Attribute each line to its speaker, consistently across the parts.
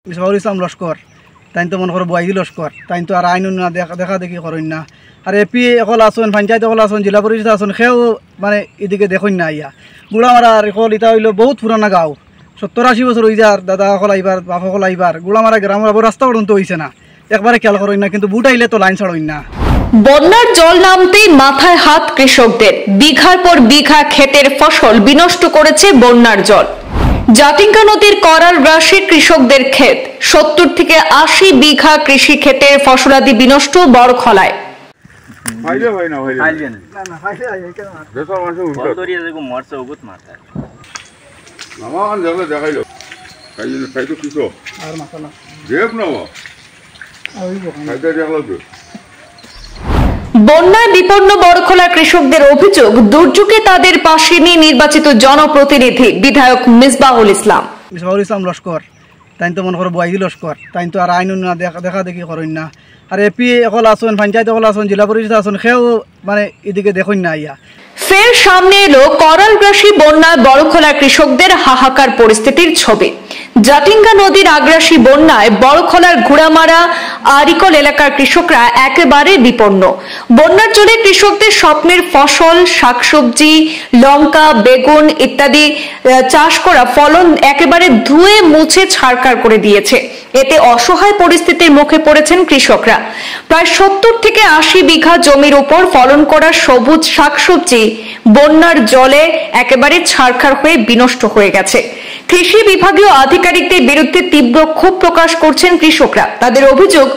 Speaker 1: মিসবাহুল ইসলাম লস্কর তাই তো মনে করো বয়াইদি লস্কর তাই তো আর আইন না দেখা দেখি করেন না। আর এপি এখন আসুন, পঞ্চায়েত এখন আসুন, জিলা পরিষদ আসুন, সেও মানে এদিকে দেখুন না। ইয়া গুড়ামারা এখন এটা হইল বহুত পুরানা গাঁও, 70-80 বছর হয়ে যার দাদা সকল আইবার বাপ সকল আইবার। গুড়ামারা গ্রামের রাস্তা পর্যন্ত হয়েছে না, একবারে খেয়াল করেন না, কিন্তু বুট আইলে তো লাইন ছাড়েন না।
Speaker 2: বন্যার জল নামতেই মাথায় হাত কৃষকদের। বিঘার পর বিঘা ক্ষেতের ফসল বিনষ্ট করেছে বন্যার জল। জাটিঙ্গা নদীর করাল গ্রাসে কৃষকদের ক্ষেত, 70 থেকে 80 বিঘা কৃষি ক্ষেতের ফসলাদি বিনষ্ট বড়খলায়। বন্যায় বিপন্ন বড়খলা কৃষকদের অভিযোগ, দুর্যোগে তাদের পাশে নিয়ে নির্বাচিত জনপ্রতিনিধি বিধায়ক মিসবাহুল ইসলাম।
Speaker 1: মিসবাহুল ইসলাম লস্কর তাই তো মনে করো বয়াইদি লস্কর তাই তো আর আইন না দেখা দেখি করেন না। আর এপি এখন আসুন, পঞ্চায়েত এখন আসুন, জিলা পরিষদ আসুন, সেও মানে এদিকে দেখুন না। ইয়া
Speaker 2: ফের সামনে এলো করালগ্রাসী বন্যায় বড়খলা কৃষকদের হাহাকার পরিস্থিতির ছবি। জাটিঙ্গা নদীর আগ্রাসী বন্যায় বড়খলার ঘুড়ামারা আরিকল এলাকার কৃষকরা একেবারে বিপন্ন। বন্যার জলে কৃষকদের স্বপ্নের ফসল, শাকসবজি, লঙ্কা, বেগুন ইত্যাদি চাষ করা ফলন একেবারে ধুয়ে মুছে ছারখার করে দিয়েছে। এতে অসহায় পরিস্থিতির মুখে পড়েছেন কৃষকরা। প্রায় 70 থেকে 80 বিঘা জমির উপর ফলন করা সবুজ শাকসবজি বন্যার জলে একেবারে ছারখার হয়ে বিনষ্ট হয়ে গেছে। কৃষি বিভাগীয় আধিকারিকদের বিরুদ্ধে তীব্র ক্ষোভ প্রকাশ করছেন কৃষকরা। তাদের অভিযোগ,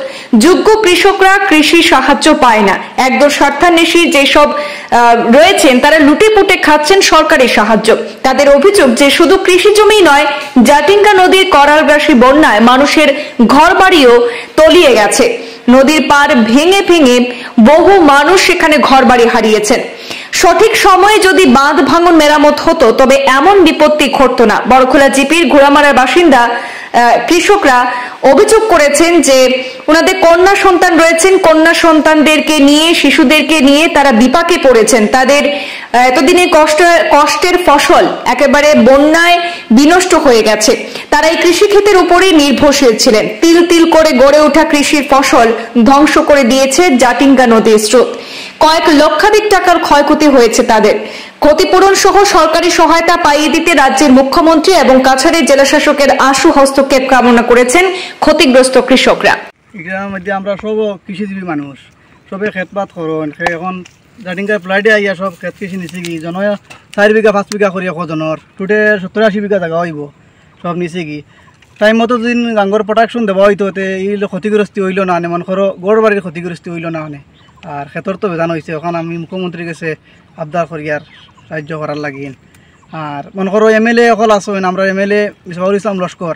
Speaker 2: যোগ্য কৃষকরা কৃষি সাহায্য পায় না। একদল স্বার্থান্বেষী যেসব রয়েছেন তারা লুটেপুটে খাচ্ছেন সরকারি সাহায্য। তাদের অভিযোগ যে শুধু কৃষি জমি নয়, জাটিঙ্গা নদীর করালগ্রাসী বন্যায় মানুষের ঘরবাড়িও তলিয়ে গেছে। নদীর পার ভেঙে ভেঙে বহু মানুষ সেখানে ঘরবাড়ি হারিয়েছেন। সঠিক সময়ে যদি বাঁধ ভাঙন মেরামত হতো তবে এমন বিপত্তি ঘটতো না। বড়খলা জিপির ঘোড়ামারার বাসিন্দা কৃষকরা অভিযোগ করেছেন যে ওনাদের কন্যা সন্তান রয়েছেন, কন্যা সন্তানদেরকে নিয়ে, শিশুদেরকে নিয়ে তারা বিপাকে পড়েছেন। তাদের এতদিনের কষ্টের ফসল একেবারে বন্যায় বিনষ্ট হয়ে গেছে। তারা এই কৃষি ক্ষেতের উপরেই নির্ভরশীল ছিলেন। তিল তিল করে গড়ে ওঠা কৃষির ফসল ধ্বংস করে দিয়েছে জাটিঙ্গা নদীর স্রোত। কয়েক লক্ষাধিক টাকার ক্ষয়ক্ষতি হয়েছে তাদের। ক্ষতিপূরণ সহ সরকারি সহায়তা পাইয়ে দিতে রাজ্যের মুখ্যমন্ত্রী এবং কাছাড়ের জেলাশাসকের আশু হস্তক্ষেপ কামনা করেছেন ক্ষতিগ্রস্ত কৃষকরা।
Speaker 1: এগুলোর মধ্যে আমরা সব কৃষিজীবী মানুষ, সবে খেতপাত করেন। এখন জাটিঙ্গার ফ্লাইডে আইয়া সব খেত কৃষি নিচে কি জন 4 বিঘা 5 বিঘা করি জনের টোটে 70-80 বিঘা জায়গা হইব সব নিচে কি টাইম মতো যদি গাঙ্গর প্রোটেকশন দেওয়া হইতো এই ক্ষতিগ্রস্তি হইল না আনে, মনে করো গড় বাড়ির ক্ষতিগ্রস্তি হইল না আনে। আর ক্ষেতর তো বেজান হয়েছে, ওখানে আমি মুখ্যমন্ত্রীর কাছে আবদার করি আর সাহায্য করার লাগিন। আর মনে করো MLA অকল আসেন, আমরা MLA মিসবাহুল ইসলাম লস্কর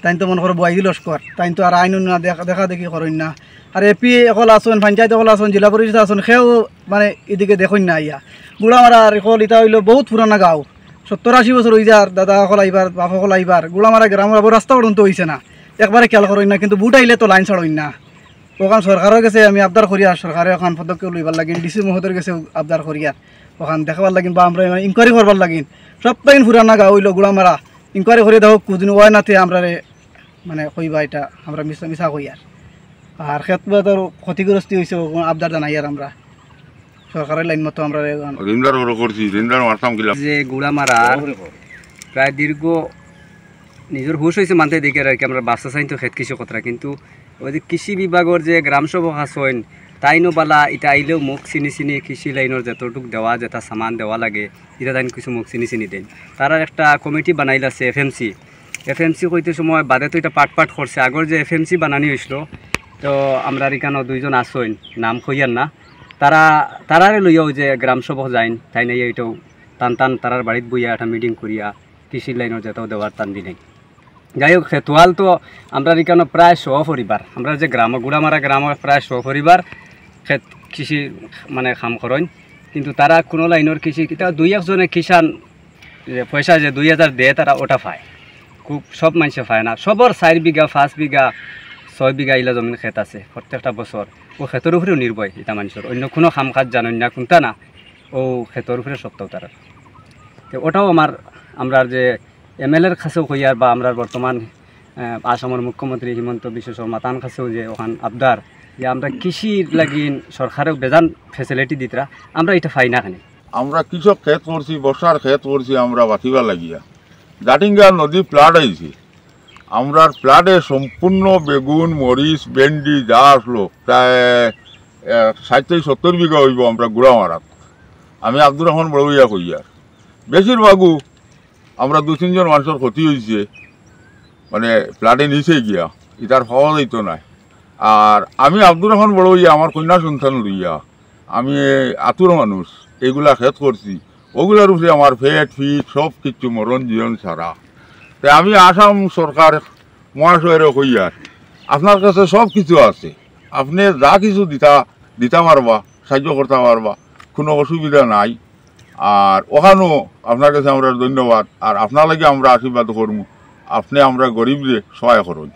Speaker 1: তাই তো মনে করো বয়াইদি লস্কর তাই তো আর আইন না দেখা দেখি করেন না। আর এপি এখন আসুন, পঞ্চায়েত এখন আসুন, জিলা পরিষদ আসুন, সেও মানে এদিকে দেখুন না। ইয়া গুড়ামারা এখন এটা হইল বহুত পুরানা গাঁও, 70-80 বছর হয়ে যার দাদা সকল আইবার বাপ সকল আইবার। গুড়ামারা গ্রামের রাস্তা পর্যন্ত হয়েছে না, একবারে খেয়াল করেন না, কিন্তু বুট আইলে তো লাইন ছাড়েন না। ওখান সরকারের কাছে আমি আবদার করি আর সরকারে ওখান পদক্ষেপ লইবার লাগিন, DC মহোদয়ের কাছে আবদার করি আর ওখান দেখাবার লাগিন বা আমরা ইনকোয়ারি করবার লাগিন। সপ্তাহ পুরানা গাঁও হইল গুড়ামারা, ইনকোয়ারি করে দেখো কোদিন ওয়াই নাতে আমরা মানে কইবা এটা আমরা মিশা কই আর ক্ষেত্রে ক্ষতিগ্রস্তি হয়েছে আবদার জানাই আর আমরা সরকারের লাইন মতো আমরা
Speaker 3: যে গুড়ামারার প্রায় দীর্ঘ নিজের হুশ হয়েছে মানতে দেখে আর কি আমরা বাচ্চা চাইতো ক্ষেত কৃষি কথা, কিন্তু ওই যে কৃষি বিভাগের যে গ্রাম সেবক আসেন তাইনো বালা এটা আইলেও মুখ চিনি চিনি কৃষি লাইনের যতটুক দেওয়া যেটা সামান দেওয়া লাগে এটা তাই কিছু মুখ চিনি চিনি দেন। তারা একটা কমিটি বানাইল আছে FMC কইতে সময় বাদে তো এটা পাট করছে। আগর যে FMC বানানি হয়েছিল তো আমরা এখানে 2 জন আসেন, নাম কইয়ার না, তারারে লইয়াও যে গ্রাম সেবক যাইন তাই নাই এইটাও টান তারার বাড়িতে বইয়া একটা মিটিং করিয়া কৃষি লাইনের যেটাও দেওয়ার টান দিলেন। যাই হোক, খেতোয়াল তো আমরা এখানে প্রায় 100 পরিবার, আমরা যে গুড়ামারা গ্রামের প্রায় 100 পরিবার ক্ষেত কৃষি মানে কাম করেন, কিন্তু তারা কোনো লাইনের কৃষি এটা 2-1 জনে কিষান পয়সা যে 2000 দেয় তারা ওটা পায়, খুব সব মানুষে পায় না। সবর 4 বিঘা 5 বিঘা 6 বিঘা ইলা জমিন ক্ষেত আছে প্রত্যেকটা বছর। ও ক্ষেতের উপরেও নির্ভর এটা মানুষের, অন্য কোনো কাম কাজ জানেন না কোনটা না, ও ক্ষেতের উপরে সপ্তাহ তারা। তো ওটাও আমরা যে MLA-র কাছেও কইয়ার বা আমরা বর্তমান আসামের মুখ্যমন্ত্রী হিমন্ত বিশ্ব শর্মা তান কাছেও যে ওখান আবদার যে আমরা কৃষির লাগিন সরকারেও বেজান ফেসিলিটি দিতরা আমরা এটা পাই না খানি।
Speaker 4: আমরা কৃষক ক্ষেত করছি, বর্ষার ক্ষেত করছি আমরা বাঁচিবা লাগিয়া। জাটিঙ্গা নদী ফ্লাড আইছে, আমরা ফ্লাডে সম্পূর্ণ বেগুন, মরিচ, ভেন্ডি যা আসলো প্রায় 60-70 বিঘা হইব আমরা গুড়া মারাত। আমি আব্দুর রহমান বড়ইয়া কইয়ার বেশিরভাগও আমরা 2-3 জন মানুষের ক্ষতি হয়েছে, মানে ফ্লাডে নিচে গিয়া ইটার পাওয়া যাইতো না। আর আমি আব্দুর রহমান বড়ইয়া আমার কন্যা সন্তান লইয়া আমি আতুর মানুষ এগুলা ক্ষেত করছি, ওগুলার উপরে আমার ফেট ফিট সব কিছু মরণ জীবন ছাড়া। তাই আমি আসাম সরকার মহাশয়ের কইয়ার আপনার কাছে সব কিছু আছে, আপনি যা কিছু দিতে পারবা, সাহায্য করতে পারবা, কোনো অসুবিধা নাই। আর ওখানেও আপনার কাছে আমরা ধন্যবাদ, আর আপনার লাগে আমরা আশীর্বাদ করবো, আপনি আমরা গরিবদের সহায় করুন।